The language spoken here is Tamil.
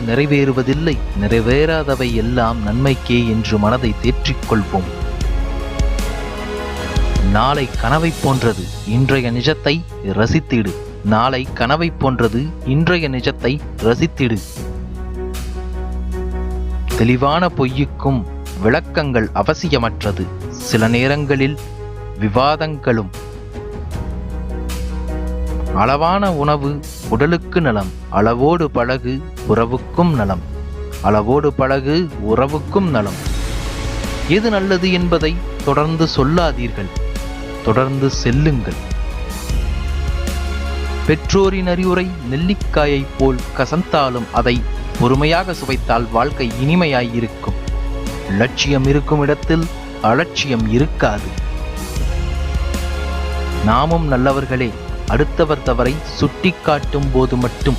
நிறைவேறுவதில்லை. நிறைவேறாதவை எல்லாம் நன்மைக்கே என்று மனதை தேற்றிக்கொள்வோம். நாளை கனவை போன்றது, இன்றைய நிஜத்தை ரசித்திடு. நாளை கனவை போன்றது, இன்றைய நிஜத்தை ரசித்திடு. தெளிவான பொய்யுக்கும் விளக்கங்கள் அவசியமற்றது. சில நேரங்களில் விவாதங்களும். அளவான உணவு உடலுக்கு நலம். அளவோடு பழகு, உறவுக்கும் நலம். அளவோடு பழகு, உறவுக்கும் நலம். எது நல்லது என்பதை தொடர்ந்து சொல்லாதீர்கள், தொடர்ந்து செல்லுங்கள். பெற்றோரின் அறிவுரை நெல்லிக்காயைப் போல் கசந்தாலும் அதை பொறுமையாக சுவைத்தால் வாழ்க்கை இனிமையாயிருக்கும். லட்சியம் இருக்கும் இடத்தில் அலட்சியம் இருக்காது. நாமும் நல்லவர்களே. அடுத்தவர் தவறை சுட்டிக்காட்டும் போது மட்டும்